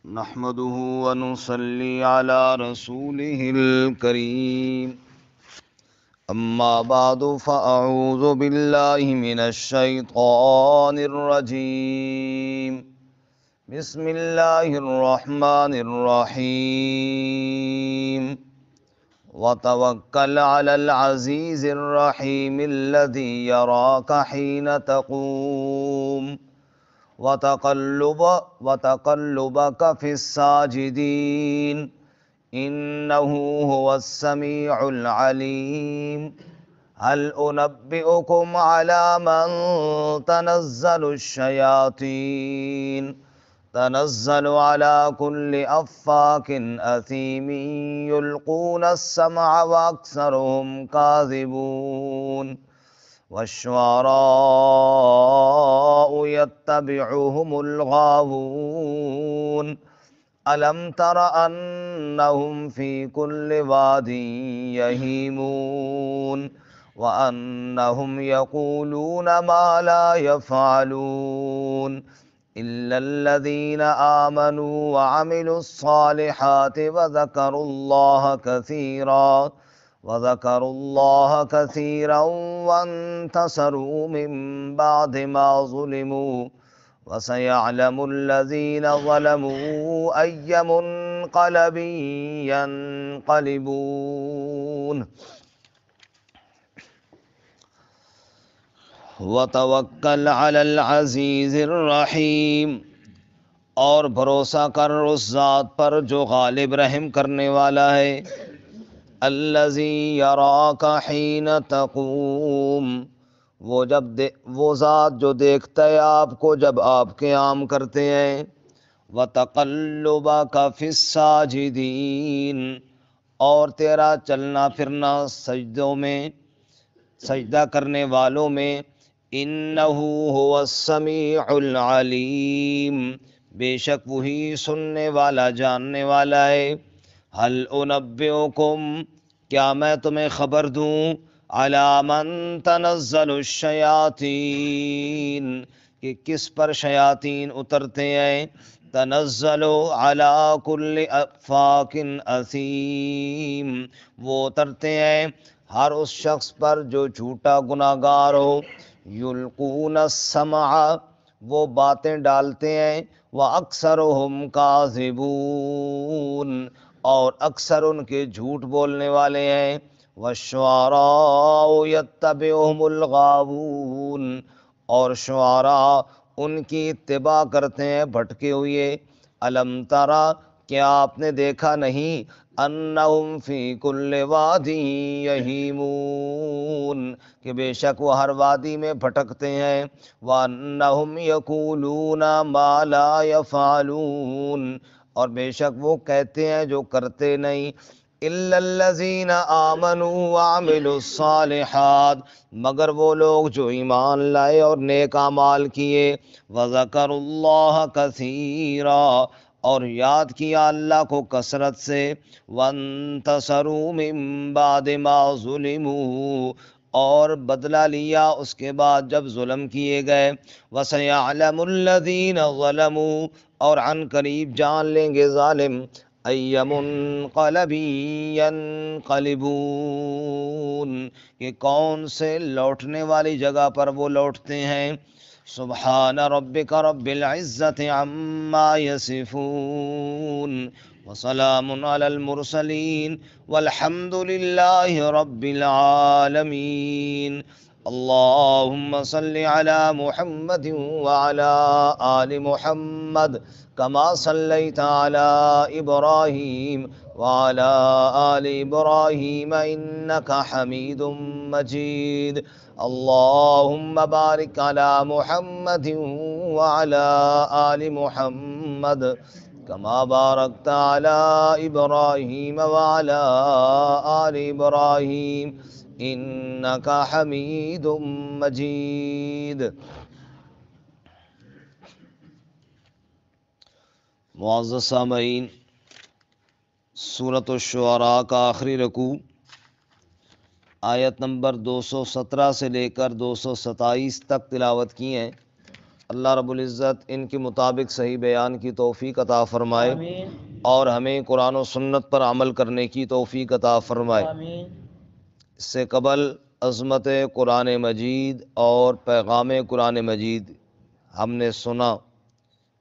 نحمده ونصلي على رسوله الكريم أما بعد فأعوذ بالله من الشيطان الرجيم بسم الله الرحمن الرحيم وتوكل على العزيز الرحيم الذي يراك حين تقوم وتقلبك في الساجدين إنه هو السميع العليم هل أنبئكم على من تنزل الشياطين تنزل على كل أفاك أثيم يلقون السمع وأكثرهم كاذبون والشعراء يتبعهم الغاوون ألم تر أنهم في كل واد يهيمون وأنهم يقولون ما لا يفعلون إلا الذين آمنوا وعملوا الصالحات وذكروا الله كثيرا وانتصروا من بعد ما ظلموا وسيعلم الذين ظلموا أي منقلب ينقلبون وتوکل علی العزیز الرحیم، اور بھروسہ کر اس ذات پر جو غالب رحم کرنے والا ہے، الذی یراک حین تقوم، وہ ذات جو دیکھتا ہے آپ کو جب آپ قیام کرتے ہیں، وتقلبک فی الساجدین، اور تیرا چلنا پھرنا سجدوں میں، سجدہ کرنے والوں میں، انہ هو السمیع العلیم، بے شک وہی سننے والا جاننے والا ہے۔ هل انبئکم، کیا میں تمہیں خبر دوں، علی من تنزل الشیاطین، کہ کس پر شیاطین اترتے ہیں، تنزل علی کل افاک اثیم، وہ اترتے ہیں ہر اس شخص پر جو جھوٹا گناہ گار ہو، یلقون السمع، وہ باتیں ڈالتے ہیں، وَأَكْثَرُهُمْ كَاذِبُونَ، اور اکثر ان کے جھوٹ بولنے والے ہیں، وَالشُّعَرَاءُ يَتَّبِعُهُمُ الْغَاوُونَ، اور شعراء ان کی اتباع کرتے ہیں بھٹکے ہوئے۔ الم ترى، کیا آپ نے دیکھا نہیں، انہم فی کل وادی یہیمون، کہ بے شک وہ ہر وادی میں بھٹکتے ہیں، وانہم یقولون ما لا یفعلون، اور بے شک وہ کہتے ہیں جو کرتے نہیں، الا الذین آمنوا وعملوا الصالحات، مگر وہ لوگ جو ایمان لائے اور نیک اعمال کیے، وذکروا اللہ کثیرا، اور یاد کیا اللہ کو کثرت سے، وانتصروا من بعد ما ظلموا، اور بدلہ لیا اس کے بعد جب ظلم کیے گئے، وسیعلم الذین ظلموا، اور عن قریب جان لیں گے ظالم، ای منقلب ینقلبون، کہ کون سے لوٹنے والی جگہ پر وہ لوٹتے ہیں۔ سبحان ربک رب العزت عما یصفون، وسلام علی المرسلین والحمد للہ رب العالمین۔ اللہم صل علی محمد وعلی آل محمد کما صلیت علی ابراہیم وعلی آل ابراہیم انک حمید مجید۔ اللہم بارک علی محمد وعلی آل محمد کما بارکت علی ابراہیم وعلی آل ابراہیم انک حمید مجید۔ معزز سامعین، سورۃ الشعراء کا آخری رکوع آیت نمبر 217 سے لے کر 227 تک تلاوت کی ہیں۔ اللہ رب العزت ان کے مطابق صحیح بیان کی توفیق عطا فرمائے آمین اور ہمیں قرآن و سنت پر عمل کرنے کی توفیق عطا فرمائے۔ آمین اس سے قبل عظمت قرآن مجید اور پیغام قرآن مجید ہم نے سنا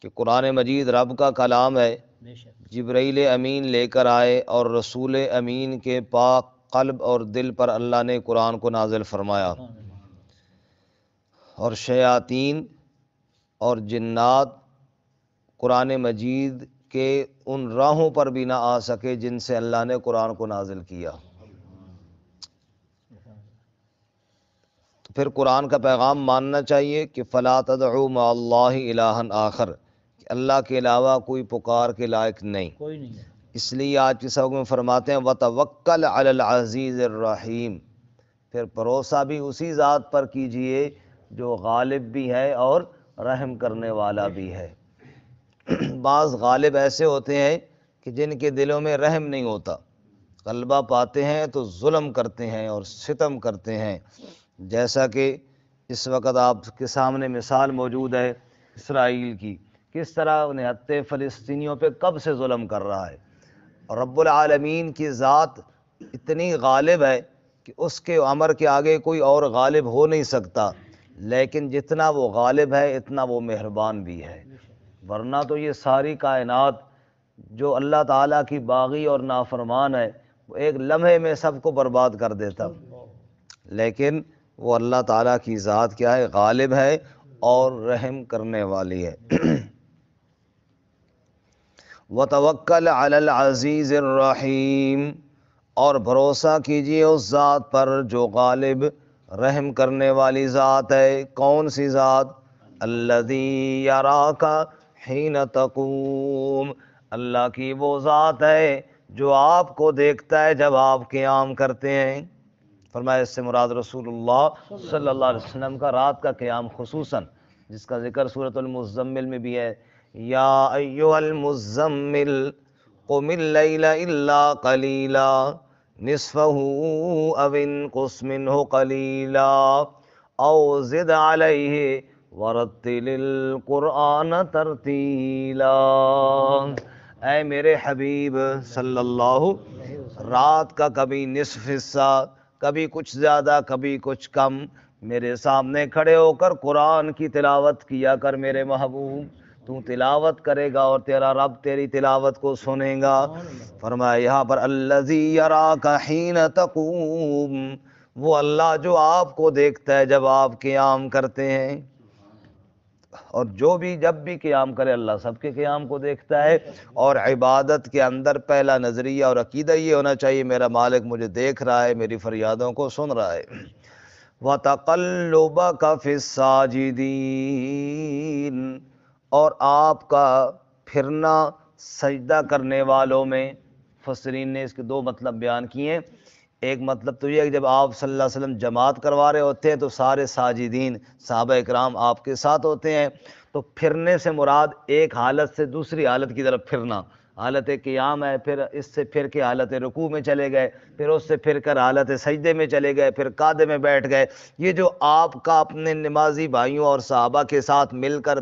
کہ قرآن مجید رب کا کلام ہے، بے شک جبرائیل امین لے کر آئے اور رسول امین کے پاک قلب اور دل پر اللہ نے قرآن کو نازل فرمایا، آمین اور شیاطین اور جنات قرآن مجید کے ان راہوں پر بھی نہ آ سکے جن سے اللہ نے قرآن کو نازل کیا۔ تو پھر قرآن کا پیغام ماننا چاہیے کہ فلا تدعوا مع اللہ الہا آخر، کہ اللہ کے علاوہ کوئی پکار کے لائق نہیں۔ کوئی نہیں ہے۔ اس لیے آج کے سبق میں فرماتے ہیں وتوکل علی العزیز الرحیم، پھر بھروسہ بھی اسی ذات پر کیجئے جو غالب بھی ہے اور رحم کرنے والا بھی ہے۔ بعض غالب ایسے ہوتے ہیں کہ جن کے دلوں میں رحم نہیں ہوتا، غلبہ پاتے ہیں تو ظلم کرتے ہیں اور ستم کرتے ہیں، جیسا کہ اس وقت آپ کے سامنے مثال موجود ہے اسرائیل کی، کس طرح نہتے فلسطینیوں پہ کب سے ظلم کر رہا ہے۔ اور رب العالمین کی ذات اتنی غالب ہے کہ اس کے امر کے آگے کوئی اور غالب ہو نہیں سکتا، لیکن جتنا وہ غالب ہے اتنا وہ مہربان بھی ہے، ورنہ تو یہ ساری کائنات جو اللہ تعالیٰ کی باغی اور نافرمان ہے وہ ایک لمحے میں سب کو برباد کر دیتا، لیکن وہ اللہ تعالیٰ کی ذات کیا ہے؟ غالب ہے اور رحم کرنے والی ہے۔ وتوکل علی العزیز الرحیم، اور بھروسہ کیجئے اس ذات پر جو غالب رحم کرنے والی ذات ہے۔ کون سی ذات؟ الذی یراک حین تقوم، اللہ کی وہ ذات ہے جو آپ کو دیکھتا ہے جب آپ قیام کرتے ہیں۔ فرمایا اس سے مراد رسول اللہ صلی اللہ علیہ وسلم کا رات کا قیام خصوصاً، جس کا ذکر سورۃ المزمل میں بھی ہے، یا ایھا المزمل قم اللیل الا قلیلا نصفہ او انقص منہ قلیلا او زد علیہ ورتل القرآن ترتیلا۔ اے میرے حبیب صلی اللہ، رات کا کبھی نصف حصہ، کبھی کچھ زیادہ کبھی کچھ کم، میرے سامنے کھڑے ہو کر قرآن کی تلاوت کیا کر میرے محبوب، تو تلاوت کرے گا اور تیرا رب تیری تلاوت کو سنے گا۔ فرمایا یہاں پر الذی یراک حین تقوم، وہ اللہ جو آپ کو دیکھتا ہے جب آپ قیام کرتے ہیں، اور جو بھی جب بھی قیام کرے اللہ سب کے قیام کو دیکھتا ہے۔ اور عبادت کے اندر پہلا نظریہ اور عقیدہ یہ ہونا چاہیے میرا مالک مجھے دیکھ رہا ہے، میری فریادوں کو سن رہا ہے۔ وَتَقَلُّبَكَ فِي السَّاجِدِينَ، اور آپ کا پھرنا سجدہ کرنے والوں میں۔ مفسرین نے اس کے دو مطلب بیان کیے ہیں۔ ایک مطلب تو یہ ہے کہ جب آپ صلی اللہ علیہ وسلم جماعت کروا رہے ہوتے ہیں تو سارے ساجدین صحابہ اکرام آپ کے ساتھ ہوتے ہیں، تو پھرنے سے مراد ایک حالت سے دوسری حالت کی طرف پھرنا، حالت قیام ہے، پھر اس سے پھر کے حالت رکوع میں چلے گئے، پھر اس سے پھر کر حالت سجدے میں چلے گئے، پھر قعدے میں بیٹھ گئے۔ یہ جو آپ کا اپنے نمازی بھائیوں اور صحابہ کے ساتھ مل کر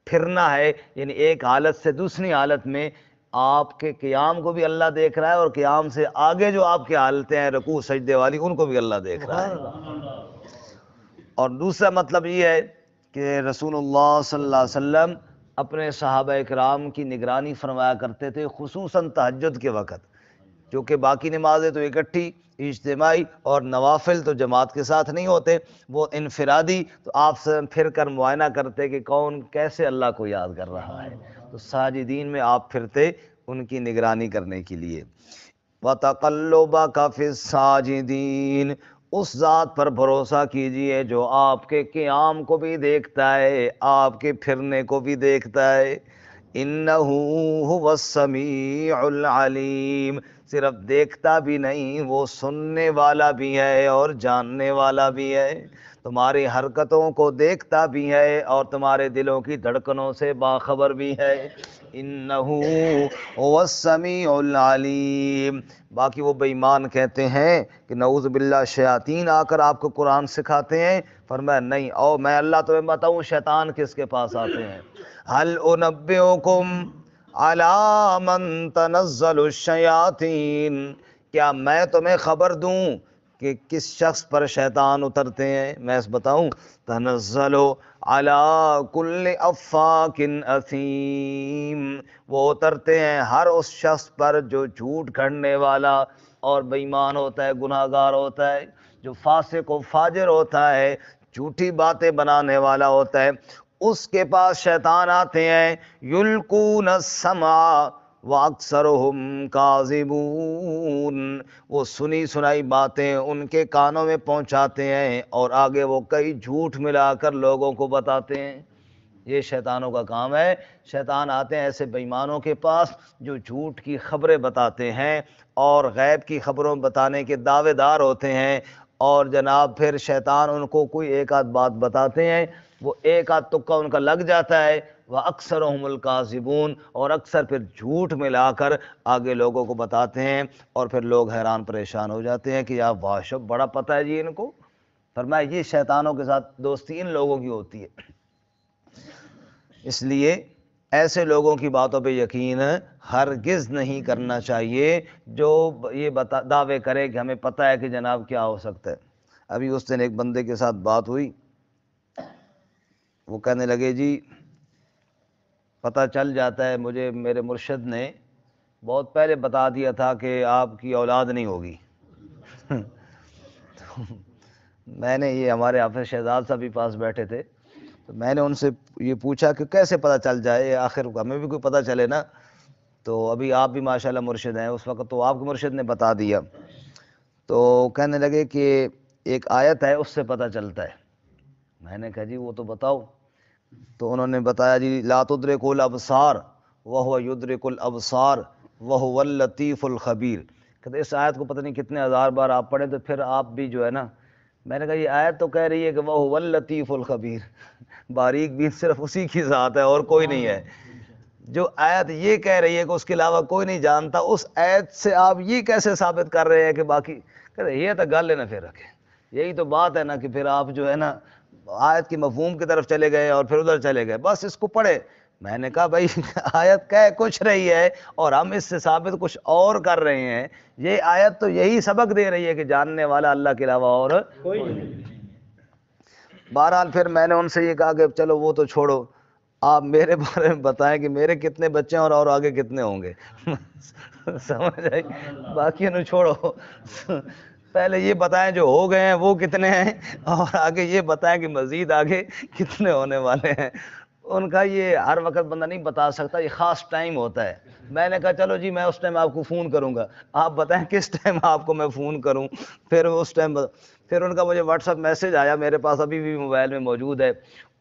پھرنا ہے، یعنی ایک حالت سے دوسری حالت میں، آپ کے قیام کو بھی اللہ دیکھ رہا ہے اور قیام سے آگے جو آپ کی حالتیں ہیں رکوع سجدے والی ان کو بھی اللہ دیکھ رہا ہے۔ اور دوسرا مطلب یہ ہے کہ رسول اللہ صلی اللہ علیہ وسلم اپنے صحابہ اکرام کی نگرانی فرمایا کرتے تھے، خصوصاً تہجد کے وقت، کیونکہ باقی نمازیں تو اکٹھی اجتماعی اور نوافل تو جماعت کے ساتھ نہیں ہوتے، وہ انفرادی، تو آپ سے پھر کر معائنہ کرتے کہ کون کیسے اللہ کو یاد کر رہا ہے، تو ساجدین میں آپ پھرتے ان کی نگرانی کرنے کے لیے۔ وَتَقَلُّبَكَ فِي السَّاجِدِينَ، اس ذات پر بھروسہ کیجئے جو آپ کے قیام کو بھی دیکھتا ہے، آپ کے پھرنے کو بھی دیکھتا ہے۔ إِنَّهُ هُوَ السَّمِيعُ الْعَلِيمُ، صرف دیکھتا بھی نہیں وہ سننے والا بھی ہے اور جاننے والا بھی ہے۔ تمہاری حرکتوں کو دیکھتا بھی ہے اور تمہارے دلوں کی دھڑکنوں سے باخبر بھی ہے۔ انہو هو السمیع العلیم۔ باقی وہ بے ایمان کہتے ہیں کہ نعوذ باللہ شیاطین آ کر آپ کو قرآن سکھاتے ہیں، فرمایا نہیں، او میں اللہ تمہیں بتاؤں شیطان کس کے پاس آتے ہیں۔ هل انبئکم علی من تنزل الشیاطین، کیا میں تمہیں خبر دوں کہ کس شخص پر شیطان اترتے ہیں؟ میں اس بتاؤں، تنزل علی کل افاک اثیم، وہ اترتے ہیں ہر اس شخص پر جو جھوٹ گھڑنے والا اور بے ایمان ہوتا ہے، گناہ گار ہوتا ہے، جو فاسق و فاجر ہوتا ہے، جھوٹی باتیں بنانے والا ہوتا ہے، اس کے پاس شیطان آتے ہیں۔ یلقون السمع واکثرهم کاذبون، وہ سنی سنائی باتیں ان کے کانوں میں پہنچاتے ہیں اور آگے وہ کئی جھوٹ ملا کر لوگوں کو بتاتے ہیں۔ یہ شیطانوں کا کام ہے۔ شیطان آتے ہیں ایسے بے ایمانوں کے پاس جو جھوٹ کی خبریں بتاتے ہیں اور غیب کی خبروں بتانے کے دعوے دار ہوتے ہیں، اور جناب پھر شیطان ان کو کوئی ایک آدھ بات بتاتے ہیں، وہ ایک آدھ تکہ ان کا لگ جاتا ہے، وَأَكْثَرُهُمُ الْكَاذِبُونَ، اور اکثر پھر جھوٹ ملا کر آگے لوگوں کو بتاتے ہیں، اور پھر لوگ حیران پریشان ہو جاتے ہیں کہ یا واہ بڑا پتہ ہے جی ان کو۔ فرمایا یہ شیطانوں کے ساتھ دوستی ان لوگوں کی ہوتی ہے۔ اس لیے ایسے لوگوں کی باتوں پہ یقین ہرگز نہیں کرنا چاہیے جو یہ دعوے کرے کہ ہمیں پتہ ہے کہ جناب کیا ہو سکتا ہے۔ ابھی اس دن ایک بندے کے ساتھ بات ہوئی، وہ کہنے لگے جی پتہ چل جاتا ہے مجھے، میرے مرشد نے بہت پہلے بتا دیا تھا کہ آپ کی اولاد نہیں ہوگی۔ میں نے یہ ہمارے حافظ شہزاد صاحب بھی پاس بیٹھے تھے، تو میں نے ان سے یہ پوچھا کہ کیسے پتہ چل جائے، آخر ہمیں بھی کوئی پتہ چلے نا۔ تو ابھی آپ بھی ماشاءاللہ مرشد ہیں، اس وقت تو آپ کے مرشد نے بتا دیا۔ تو کہنے لگے کہ ایک آیت ہے اس سے پتہ چلتا ہے۔ میں نے کہا جی وہ تو بتاؤ۔ تو انہوں نے بتایا جی لا تدرک الابصار وہو یدرک الابصار وہو اللطیف الخبیر۔ کہتے اس آیت کو پتہ نہیں کتنے ہزار بار آپ پڑھیں تو پھر آپ بھی جو ہے نا، میں نے کہا یہ آیت تو کہہ رہی ہے کہ وہو اللطیف الخبیر، باریک بین صرف اسی کی ذات ہے اور کوئی نہیں ہے۔ جو آیت یہ کہہ رہی ہے کہ اس کے علاوہ کوئی نہیں جانتا، اس آیت سے آپ یہ کیسے ثابت کر رہے ہیں کہ باقی؟ کہتے یہ تو گل ہے نا، پھر رکھے یہی تو بات ہے نا کہ پھر آپ جو ہے نا آیت کی مفہوم کی طرف چلے گئے اور پھر ادھر چلے گئے، بس اس کو پڑھے۔ میں نے کہا بھائی آیت کہہ کچھ رہی ہے اور ہم اس سے ثابت کچھ اور کر رہے ہیں، یہ آیت تو یہی سبق دے رہی ہے کہ جاننے والا اللہ کے علاوہ اور کوئی نہیں۔ بہرحال پھر میں نے ان سے یہ کہا کہ چلو وہ تو چھوڑو، آپ میرے بارے میں بتائیں کہ میرے کتنے بچے ہیں اور آگے کتنے ہوں گے۔ سمجھ آئی؟ باقی انہوں چھوڑو، پہلے یہ بتائیں جو ہو گئے ہیں وہ کتنے ہیں، اور آگے یہ بتائیں کہ مزید آگے کتنے ہونے والے ہیں۔ ان کا یہ ہر وقت بندہ نہیں بتا سکتا، یہ خاص ٹائم ہوتا ہے۔ میں نے کہا چلو جی میں اس ٹائم آپ کو فون کروں گا، آپ بتائیں کس ٹائم آپ کو میں فون کروں، پھر اس ٹائم پھر ان کا مجھے واٹس ایپ میسج آیا، میرے پاس ابھی بھی موبائل میں موجود ہے۔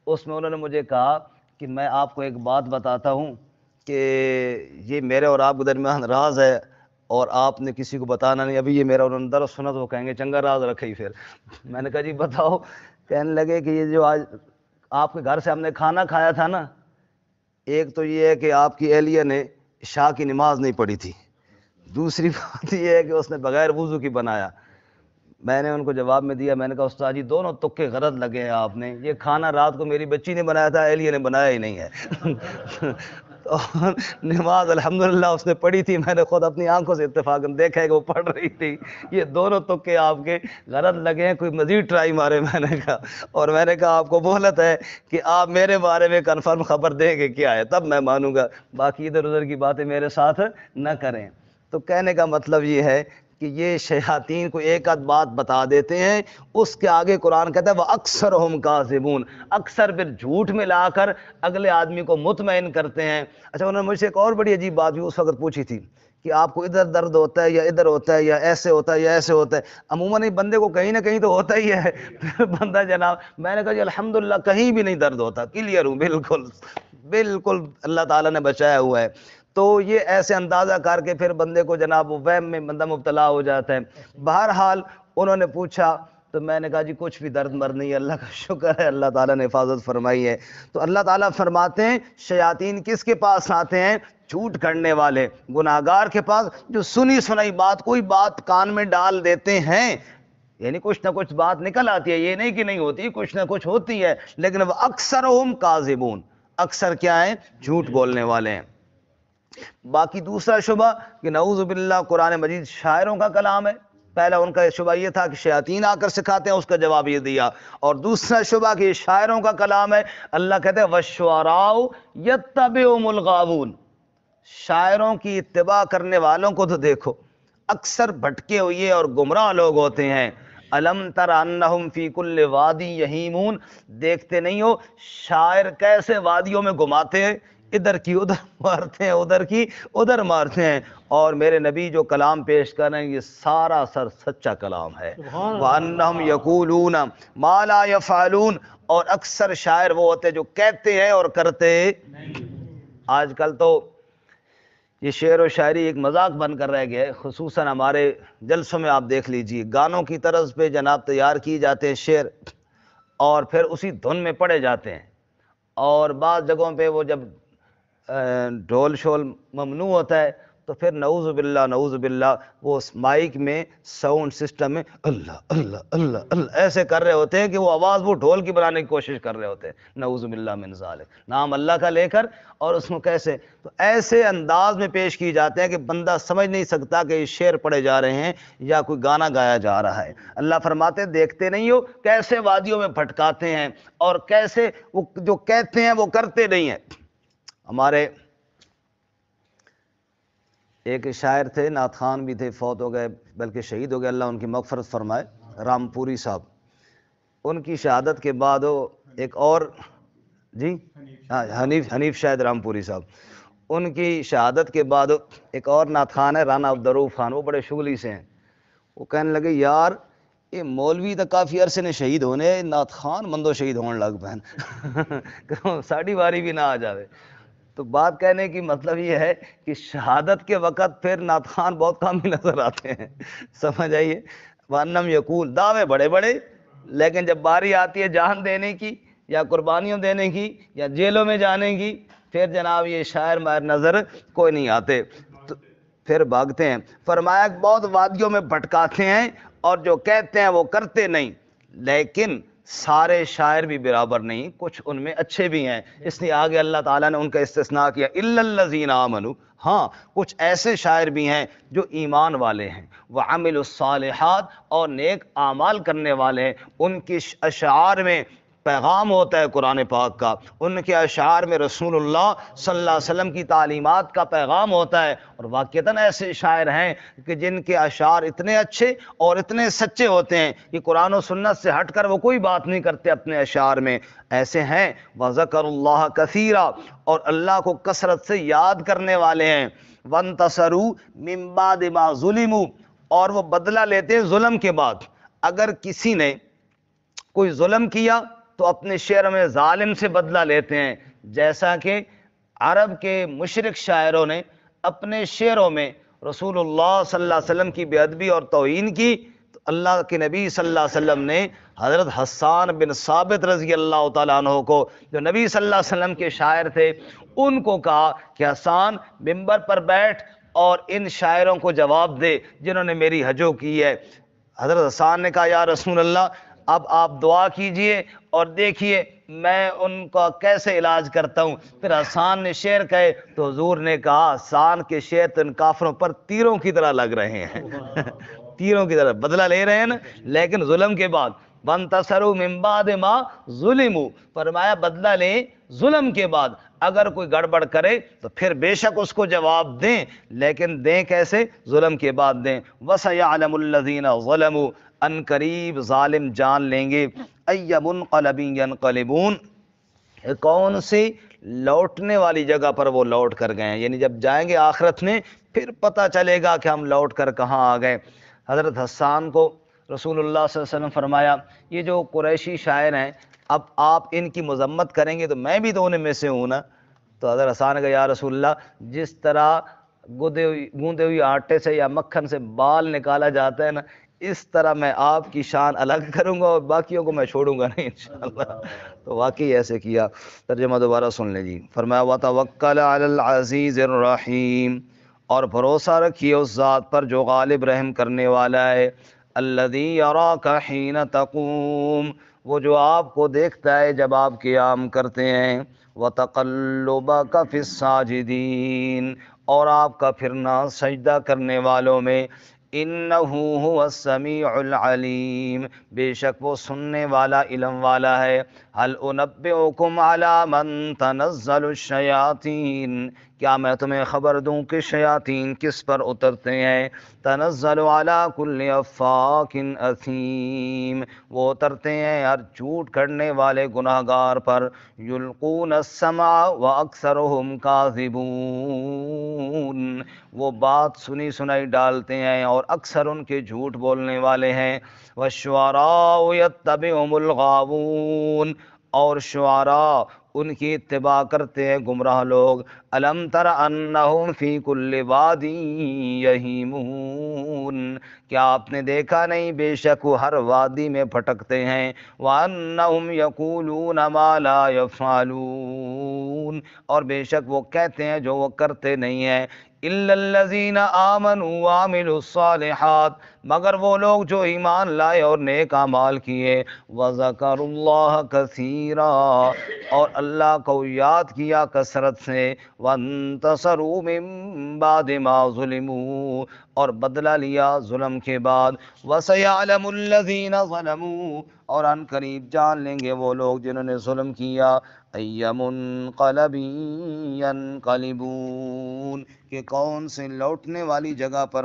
اس میں انہوں نے مجھے کہا کہ میں آپ کو ایک بات بتاتا ہوں کہ یہ میرے اور آپ کے درمیان راز ہے اور آپ نے کسی کو بتانا نہیں، ابھی یہ میرا انہوں نے درس سنا تو وہ کہیں گے چنگا راز رکھے ہی۔ پھر میں نے کہا جی بتاؤ۔ کہنے لگے کہ یہ جو آج آپ کے گھر سے ہم نے کھانا کھایا تھا نا، ایک تو یہ ہے کہ آپ کی اہلیہ نے عشاء کی نماز نہیں پڑھی تھی، دوسری بات یہ ہے کہ اس نے بغیر وضو کی بنایا۔ میں نے ان کو جواب میں دیا، میں نے کہا استاد جی دونوں تکے غلط لگے ہیں آپ نے، یہ کھانا رات کو میری بچی نے بنایا تھا، اہلیہ نے بنایا ہی نہیں ہے۔ تو نماز الحمدللہ اس نے پڑھی تھی، میں نے خود اپنی آنکھوں سے اتفاقاً دیکھا ہے کہ وہ پڑھ رہی تھی۔ یہ دونوں تکے آپ کے غلط لگے ہیں، کوئی مزید ٹرائی مارے۔ میں نے کہا، اور میں نے کہا آپ کو مہلت ہے کہ آپ میرے بارے میں کنفرم خبر دیں گے کیا ہے، تب میں مانوں گا، باقی ادھر ادھر کی باتیں میرے ساتھ نہ کریں۔ تو کہنے کا مطلب یہ ہے کہ یہ شیاطین کو ایک آدھ بات بتا دیتے ہیں، اس کے آگے قرآن کہتا ہے وَأَكْثَرُهُمْ كَاذِبُونَ، اکثر پھر جھوٹ ملا کر اگلے آدمی کو مطمئن کرتے ہیں۔ اچھا انہوں نے مجھ سے ایک اور بڑی عجیب بات بھی اس وقت پوچھی تھی کہ آپ کو ادھر درد ہوتا ہے یا ادھر ہوتا ہے یا ایسے ہوتا ہے یا ایسے ہوتا ہے؟ عموماً بندے کو کہیں نہ کہیں تو ہوتا ہی ہے۔ پھر بندہ جناب، میں نے کہا جی الحمدللہ کہیں بھی نہیں درد ہوتا، کلیئر ہوں، بالکل بالکل اللہ تعالیٰ نے بچایا ہوا ہے۔ تو یہ ایسے اندازہ کر کے پھر بندے کو جناب وہ وہم میں بندہ مبتلا ہو جاتا ہے۔ بہرحال انہوں نے پوچھا تو میں نے کہا جی کچھ بھی درد مرد نہیں ہے، اللہ کا شکر ہے، اللہ تعالیٰ نے حفاظت فرمائی ہے۔ تو اللہ تعالیٰ فرماتے ہیں شیاطین کس کے پاس آتے ہیں؟ جھوٹ کرنے والے گناہگار کے پاس، جو سنی سنائی بات، کوئی بات کان میں ڈال دیتے ہیں، یعنی کچھ نہ کچھ بات نکل آتی ہے، یہ نہیں کہ نہیں ہوتی، کچھ نہ کچھ ہوتی ہے، لیکن وہ اکثرہم کاذبون، اکثر کیا ہیں؟ جھوٹ بولنے والے ہیں۔ باقی دوسرا شبہ کہ نعوذ باللہ قرآن مجید شاعروں کا کلام ہے، پہلا ان کا شبہ یہ تھا کہ شیاطین آ کر سکھاتے ہیں، اس کا جواب یہ دیا، اور دوسرا شبہ کہ یہ شاعروں کا کلام ہے، اللہ کہتے ہیں وَالشُّعَرَاءُ يَتَّبِعُهُمُ الْغَاوُونَ، شاعروں کی اتباع کرنے والوں کو تو دیکھو، اکثر بھٹکے ہوئے اور گمراہ لوگ ہوتے ہیں۔ الم تر انہم فی کل وادی یہیمون، دیکھتے نہیں ہو شاعر کیسے وادیوں میں گھماتے ہیں، ادھر کی ادھر مارتے ہیں، ادھر کی ادھر مارتے ہیں، اور میرے نبی جو کلام پیش کر رہے ہیں یہ سارا سر سچا کلام ہے۔ وَأَنَّهُمْ يَقُولُونَ مَا لَا يَفْعَلُونَ، اور اکثر شاعر وہ ہوتے ہیں جو کہتے ہیں اور کرتے آج کل تو یہ شعر و شاعری ایک مذاق بن کر رہ گیا ہے، خصوصاً ہمارے جلسوں میں آپ دیکھ لیجئے، گانوں کی طرز پہ جناب تیار کی جاتے ہیں شعر، اور پھر اسی دھن میں پڑھے جاتے ہیں، اور بعض جگہوں پہ وہ جب ڈھول شول ممنوع ہوتا ہے تو پھر نعوذ باللہ وہ اس مائک میں ساؤنڈ سسٹم میں اللہ اللہ اللہ اللہ ایسے کر رہے ہوتے ہیں کہ وہ آواز وہ ڈھول کی بنانے کی کوشش کر رہے ہوتے ہیں، نعوذ باللہ من ذالک، نام اللہ کا لے کر، اور اس کو کیسے تو ایسے انداز میں پیش کی جاتے ہیں کہ بندہ سمجھ نہیں سکتا کہ یہ شعر پڑھے جا رہے ہیں یا کوئی گانا گایا جا رہا ہے۔ اللہ فرماتے ہیں دیکھتے نہیں ہو کیسے وادیوں میں بھٹکاتے ہیں، اور کیسے وہ جو کہتے ہیں وہ کرتے نہیں ہیں۔ ہمارے ایک شاعر تھے، نعت خان بھی تھے، فوت ہو گئے بلکہ شہید ہو گئے، اللہ ان کی مغفرت فرمائے، رامپوری صاحب، ان کی شہادت کے بعد وہ ایک اور جی حنیف شاہد رامپوری صاحب، ان کی شہادت کے بعد ایک اور نعت خان ہے رانا عبدالرؤف خان، وہ بڑے شغلی سے ہیں، وہ کہنے لگے یار یہ مولوی تو کافی عرصے نے شہید ہونے، نعت خان مندو شہید ہونے لگ پہن ساڑھی واری بھی نہ آ جاوے۔ تو بات کہنے کی مطلب یہ ہے کہ شہادت کے وقت پھر نعت خان بہت کم ہی نظر آتے ہیں، سمجھ آئیے، وانم یقول، دعوے بڑے بڑے، لیکن جب باری آتی ہے جان دینے کی یا قربانیوں دینے کی یا جیلوں میں جانے کی، پھر جناب یہ شاعر ماہر نظر کوئی نہیں آتے، تو پھر بھاگتے ہیں۔ فرمایا کہ بہت وادیوں میں بھٹکاتے ہیں اور جو کہتے ہیں وہ کرتے نہیں، لیکن سارے شاعر بھی برابر نہیں، کچھ ان میں اچھے بھی ہیں، اس لیے آگے اللہ تعالیٰ نے ان کا استثناء کیا اِلَّا الَّذِينَ آمَنُوا، ہاں کچھ ایسے شاعر بھی ہیں جو ایمان والے ہیں، وَعَمِلُوا الصَّالِحَاتِ، اور نیک اعمال کرنے والے ہیں، ان کی اشعار میں پیغام ہوتا ہے قرآن پاک کا، ان کے اشعار میں رسول اللہ صلی اللہ علیہ وسلم کی تعلیمات کا پیغام ہوتا ہے، اور واقعتاً ایسے شاعر ہیں کہ جن کے اشعار اتنے اچھے اور اتنے سچے ہوتے ہیں کہ قرآن و سنت سے ہٹ کر وہ کوئی بات نہیں کرتے اپنے اشعار میں، ایسے ہیں وَذَكَرُوا اللَّهَ كَثِيرًا، اور اللہ کو کثرت سے یاد کرنے والے ہیں، وَانْتَصَرُوا مِن بَعْدِ مَا ظُلِمُوا، اور وہ بدلہ لیتے ہیں ظلم کے بعد، اگر کسی نے کوئی ظلم کیا تو اپنے شعر میں ظالم سے بدلہ لیتے ہیں، جیسا کہ عرب کے مشرک شاعروں نے اپنے شعروں میں رسول اللہ صلی اللہ علیہ وسلم کی بے ادبی اور توہین کی، تو اللہ کے نبی صلی اللہ علیہ وسلم نے حضرت حسان بن ثابت رضی اللہ تعالیٰ عنہ کو، جو نبی صلی اللہ علیہ وسلم کے شاعر تھے، ان کو کہا کہ حسان ممبر پر بیٹھ اور ان شاعروں کو جواب دے جنہوں نے میری ہجو کی ہے۔ حضرت حسان نے کہا یا رسول اللہ اب آپ دعا کیجئے اور دیکھیے میں ان کا کیسے علاج کرتا ہوں۔ پھر حسان نے شعر کہے تو حضور نے کہا حسان کے شعر تو ان کافروں پر تیروں کی طرح لگ رہے ہیں تیروں کی طرح بدلہ لے رہے ہیں نا، لیکن ظلم کے بعد وَانْتَصَرُوا مِن بَعْدِ مَا ظُلِمُوا، فرمایا بدلہ لیں ظلم کے بعد، اگر کوئی گڑبڑ کرے تو پھر بے شک اس کو جواب دیں، لیکن دیں کیسے؟ ظلم کے بعد دیں۔ وَسَيَعْلَمُ الَّذِينَ ظَلَمُوا، ان قریب ظالم جان لیں گے، اَيَّ مُنْقَلَبٍ يَنْقَلِبُونَ، کون سی لوٹنے والی جگہ پر وہ لوٹ کر گئے ہیں، یعنی جب جائیں گے آخرت میں پھر پتہ چلے گا کہ ہم لوٹ کر کہاں آ گئے۔ حضرت حسان کو رسول اللہ صلی اللہ علیہ وسلم فرمایا یہ جو قریشی شاعر ہیں اب آپ ان کی مذمت کریں گے تو میں بھی تو انہیں میں سے ہوں نا۔ تو حضرت حسان نے کہا یا رسول اللہ جس طرح گوندے ہوئی آٹے سے یا مکھن سے بال نکالا جاتا ہے نا، اس طرح میں آپ کی شان الگ کروں گا اور باقیوں کو میں چھوڑوں گا نہیں انشاءاللہ۔ تو واقعی ایسے کیا۔ ترجمہ دوبارہ سن لیں جی۔ فرمایا وَتَوَكَّلَ عَلَى الْعَزِيزِ الرَّحِيمِ، اور بھروسہ رکھیے اس ذات پر جو غالب رحم کرنے والا ہے، الَّذِي يَرَاكَ حِينَ تَقُومُ، وہ جو آپ کو دیکھتا ہے جب آپ قیام کرتے ہیں، وَتَقَلُّبَكَ فِي السَّاجِدِينَ، اور آپ کا پھرنا سجدہ کرنے والوں میں، انہ هو السمیع العلیم، بے شک وہ سننے والا علم والا ہے۔ هل انبئکم علی من تنزل الشیاطین، کیا میں تمہیں خبر دوں کہ شیاطین کس پر اترتے ہیں؟ تنزل علی کل افاک اثیم، وہ اترتے ہیں ہر جھوٹ کرنے والے گناہ گار پر۔ یلقون السمع واکثرهم کاذبون، وہ بات سنی سنائی ڈالتے ہیں اور اکثر ان کے جھوٹ بولنے والے ہیں۔ والشعراء یتبعهم الغاوون، اور شعراء ان کی اتباع کرتے ہیں گمراہ لوگ۔ الم تر انہم فی کل واد یہیمون، کیا آپ نے دیکھا نہیں بے شک وہ ہر وادی میں بھٹکتے ہیں۔ وانہم یقولون ما لا یفعلون، اور بے شک وہ کہتے ہیں جو وہ کرتے نہیں ہیں۔ الا الذین آمنوا وعملوا الصالحات، مگر وہ لوگ جو ایمان لائے اور نیک اعمال کیے۔ وذکروا اللہ کثیرا، اور اللہ کو یاد کیا کثرت سے۔ وانتصروا من بعد ما ظلموا، اور بدلہ لیا ظلم کے بعد۔ وسیعلم الذین ظلموا، اور ان قریب جان لیں گے وہ لوگ جنہوں نے ظلم کیا، ای منقلب ینقلبون، کہ کون سے لوٹنے والی جگہ پر